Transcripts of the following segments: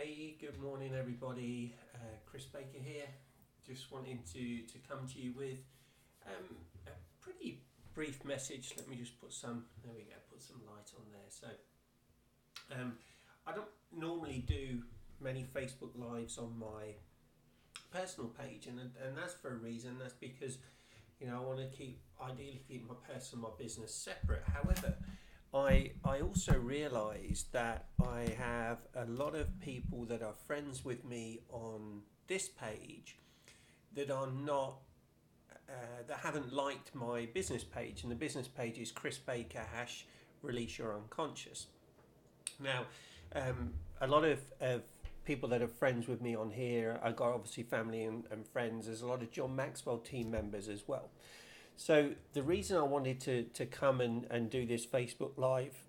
Hey, good morning everybody. Chris Baker here. Just wanting to come to you with a pretty brief message. Let me just put some, there we go, put some light on there. So I don't normally do many Facebook Lives on my personal page, and that's for a reason. That's because, I want to ideally keep my personal and my business separate. However, I also realised that I have a lot of people that are friends with me on this page that are not that haven't liked my business page, and the business page is Chris Baker # Release Your Unconscious. Now, a lot of people that are friends with me on here, I've got obviously family and friends. There's a lot of John Maxwell team members as well. So the reason I wanted to come and do this Facebook Live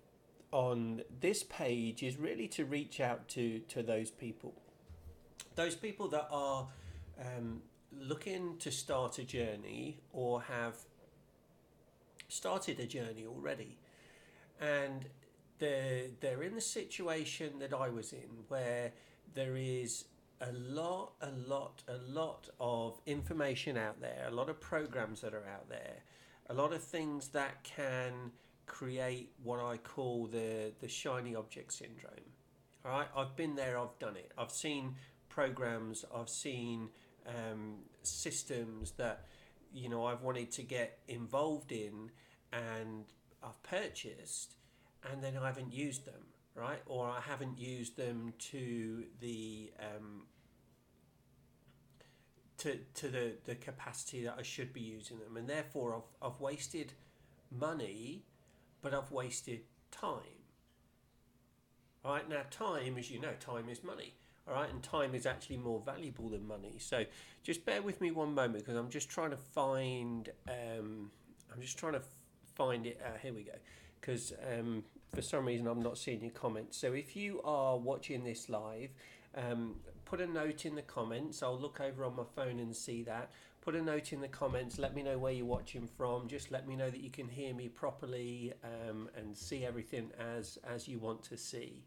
on this page is really to reach out to those people. Those people that are looking to start a journey or have started a journey already. And they're in the situation that I was in, where there is a lot of information out there, a lot of programs that are out there, a lot of things that can create what I call the shiny object syndrome. All right, I've been there, I've done it. I've seen programs, I've seen systems that I've wanted to get involved in, and I've purchased, and then I haven't used them. Right, or I haven't used them to the the capacity that I should be using them, and therefore I've wasted money, but I've wasted time. All right, now time, as you know, time is money. All right, and time is actually more valuable than money. So just bear with me one moment, because I'm just trying to find it. Here we go. Because for some reason I'm not seeing your comments. So if you are watching this live, put a note in the comments. I'll look over on my phone and see that. Put a note in the comments. Let me know where you're watching from. Just let me know that you can hear me properly and see everything as you want to see.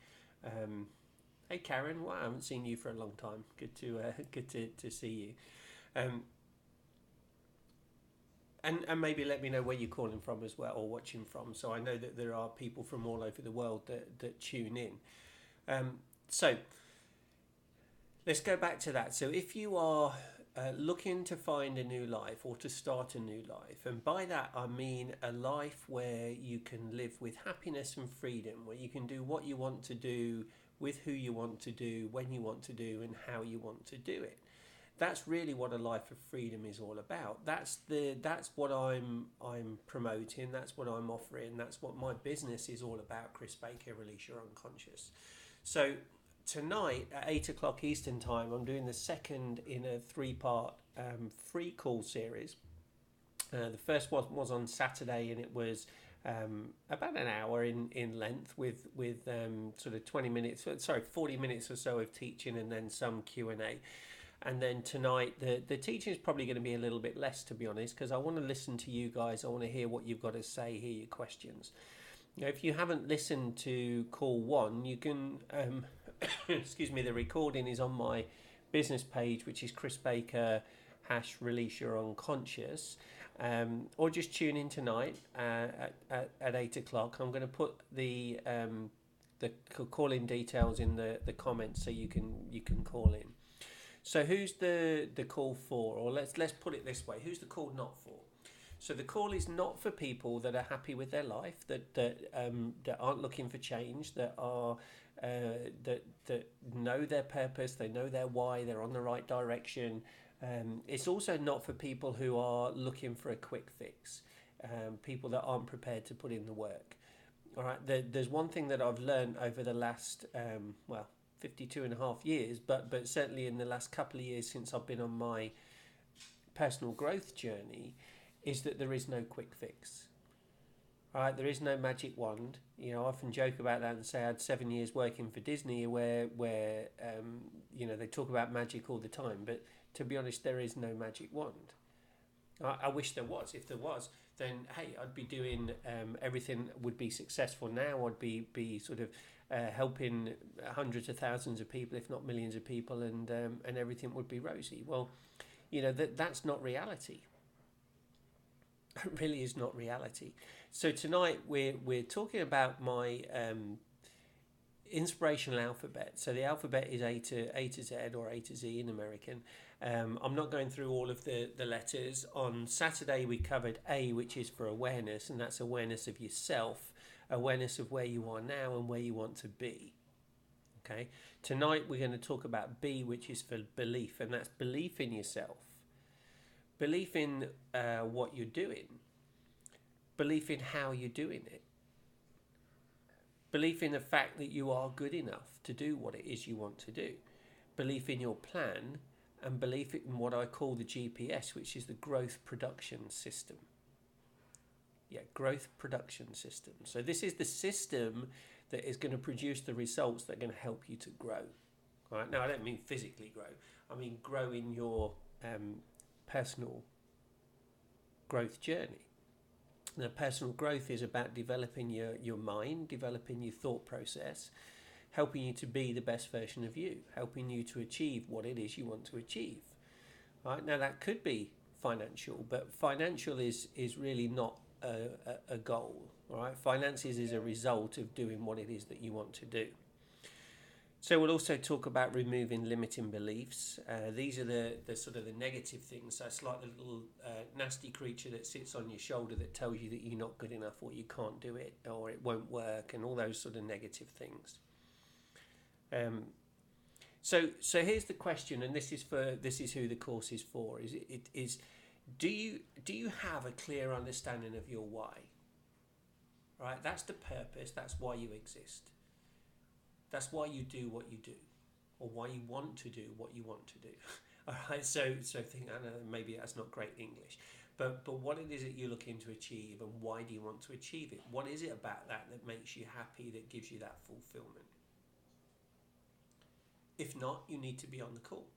Hey Karen, wow, I haven't seen you for a long time. Good to see you. And maybe let me know where you're calling from as well, or watching from, so I know that there are people from all over the world that tune in. So let's go back to that. So if you are looking to find a new life or to start a new life, and by that I mean a life where you can live with happiness and freedom, where you can do what you want to do, with who you want to do, when you want to do, and how you want to do it. That's really what a life of freedom is all about. That's what I'm promoting. That's what I'm offering. That's what my business is all about. Chris Baker, Release Your Unconscious. So tonight at 8:00 Eastern Time, I'm doing the second in a 3-part free call series. The first one was on Saturday, and it was about an hour in length, with sort of 40 minutes or so of teaching, and then some Q&A. And then tonight, the teaching is probably going to be a little bit less, to be honest, because I want to listen to you guys. I want to hear what you've got to say, hear your questions. If you haven't listened to call 1, you can, excuse me, the recording is on my business page, which is Chris Baker # Release Your Unconscious, or just tune in tonight at 8:00. I'm going to put the call-in details in the comments, so you can call in. So who's the call for? Or let's put it this way: who's the call not for? So the call is not for people that are happy with their life, that aren't looking for change, that are that know their purpose, they know their why, they're on the right direction. It's also not for people who are looking for a quick fix, people that aren't prepared to put in the work. All right. There's one thing that I've learned over the last 52 and a half years, but certainly in the last couple of years since I've been on my personal growth journey, is that there is no quick fix. All right, there is no magic wand. I often joke about that and say I had 7 years working for Disney, where they talk about magic all the time, but to be honest, there is no magic wand. I wish there was. If there was, then hey, I'd be doing everything would be successful now. I'd be sort of helping hundreds of thousands of people, if not millions of people, and everything would be rosy. Well, that's not reality. It really is not reality. So tonight we're talking about my inspirational alphabet. So the alphabet is A to Z, or A to Z in American. I'm not going through all of the letters. On Saturday we covered A, which is for awareness, and that's awareness of yourself, awareness of where you are now and where you want to be. Okay. Tonight we're going to talk about B, which is for belief, and that's belief in yourself, belief in what you're doing, belief in how you're doing it, belief in the fact that you are good enough to do what it is you want to do, belief in your plan, and belief in what I call the GPS, which is the growth production system. Yeah, growth production system. So this is the system that is going to produce the results that are going to help you to grow. All right. Now, I don't mean physically grow. I mean grow in your personal growth journey. Now, personal growth is about developing your mind, developing your thought process, helping you to be the best version of you, helping you to achieve what it is you want to achieve. Right? Now, that could be financial, but financial is really not a goal. All right? Finances is a result of doing what it is that you want to do. So we'll also talk about removing limiting beliefs. These are the sort of the negative things. So it's like the little nasty creature that sits on your shoulder that tells you that you're not good enough, or you can't do it, or it won't work, and all those sort of negative things. So here's the question, and this is who the course is for. Do you have a clear understanding of your why? Right, that's the purpose. That's why you exist. That's why you do what you do, or why you want to do what you want to do. All right, so think, I know maybe that's not great English, but what it is that you're looking to achieve, and why do you want to achieve it? What is it about that makes you happy, that gives you that fulfillment? If not, you need to be on the call.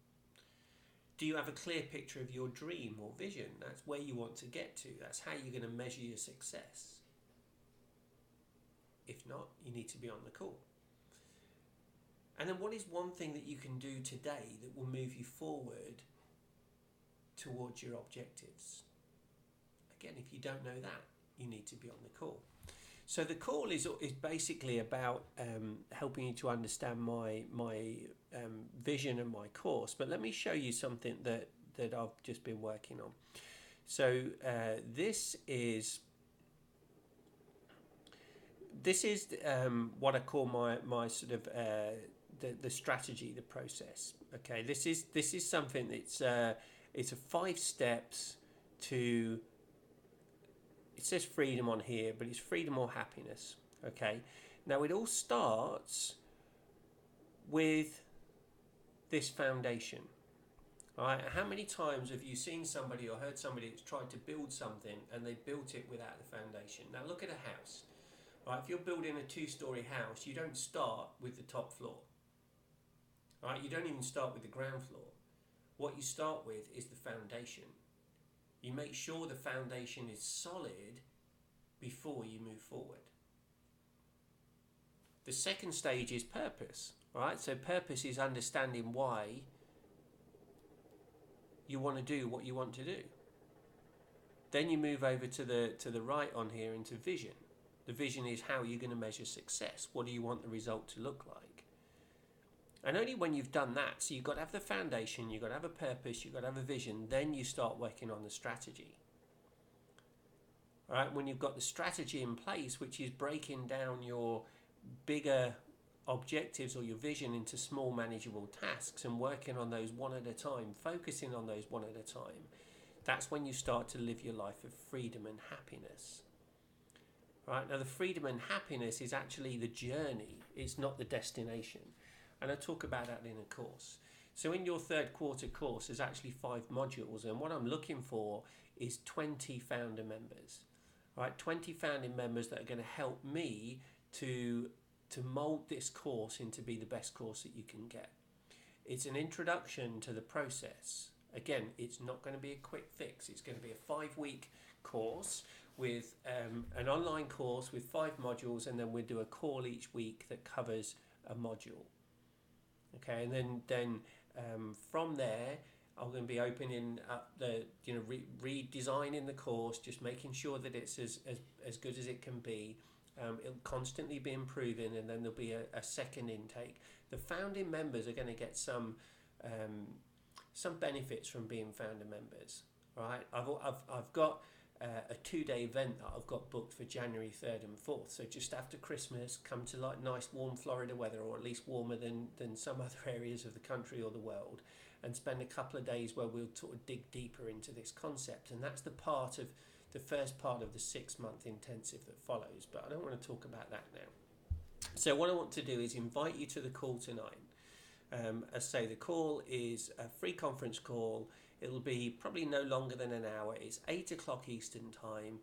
Do you have a clear picture of your dream or vision? That's where you want to get to. That's how you're going to measure your success. If not, you need to be on the call. And then what is one thing that you can do today that will move you forward towards your objectives? Again, if you don't know that, you need to be on the call. So the call is basically about helping you to understand my vision and my course. But let me show you something that I've just been working on. So this is what I call my sort of the strategy, the process. Okay, this is something that's it's a 5 steps to. It says freedom on here, but it's freedom or happiness. Okay, now it all starts with this foundation. All right, how many times have you seen somebody or heard somebody that's tried to build something and they built it without the foundation? Now look at a house. Right, if you're building a 2-story house, you don't start with the top floor. Right, you don't even start with the ground floor. What you start with is the foundation. You make sure the foundation is solid before you move forward. The second stage is purpose. Right, so purpose is understanding why you want to do what you want to do. Then you move over to the right on here into vision. The vision is how you're going to measure success. What do you want the result to look like? And only when you've done that, so you've got to have the foundation, you've got to have a purpose, you've got to have a vision, then you start working on the strategy. All right, when you've got the strategy in place, which is breaking down your bigger objectives or your vision into small manageable tasks and working on those one at a time, focusing on those one at a time, that's when you start to live your life of freedom and happiness. Right, now the freedom and happiness is actually the journey, it's not the destination. And I talk about that in a course. So in your 3rd quarter course, there's actually 5 modules, and what I'm looking for is 20 founder members. Right, 20 founding members that are going to help me to mold this course into be the best course that you can get. It's an introduction to the process. Again, it's not going to be a quick fix. It's going to be a 5-week course with an online course with 5 modules, and then we do a call each week that covers a module. Okay, and then from there, I'm going to be opening up the, redesigning the course, just making sure that it's as good as it can be. It'll constantly be improving, and then there'll be a second intake. The founding members are going to get some benefits from being founder members. Right, I've got a 2-day event that I've got booked for January 3rd and 4th. So just after Christmas, come to like nice warm Florida weather, or at least warmer than some other areas of the country or the world, and spend a couple of days where we'll sort of dig deeper into this concept. And that's the first part of the 6-month intensive that follows. But I don't want to talk about that now. So what I want to do is invite you to the call tonight. As I say, the call is a free conference call. It'll be probably no longer than an hour. It's 8 o'clock Eastern time.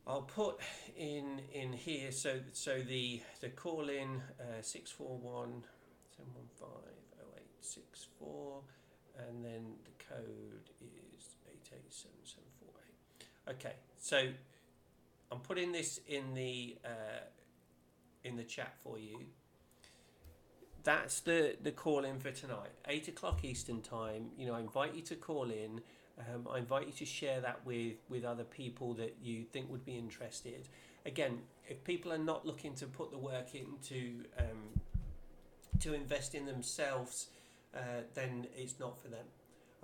I'll put in here, so the call in 641 715 0864, and then the code is 887748. Okay, so I'm putting this in the chat for you. That's the call in for tonight, 8 o'clock Eastern time. I invite you to call in. I invite you to share that with other people that you think would be interested. Again, if people are not looking to put the work into to invest in themselves, then it's not for them.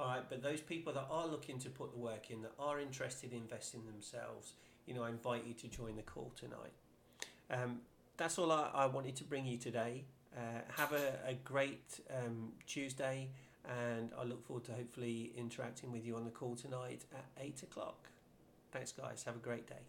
All right, but those people that are looking to put the work in, that are interested in investing in themselves, I invite you to join the call tonight. That's all I wanted to bring you today. Have a great Tuesday, and I look forward to hopefully interacting with you on the call tonight at 8 o'clock. Thanks, guys. Have a great day.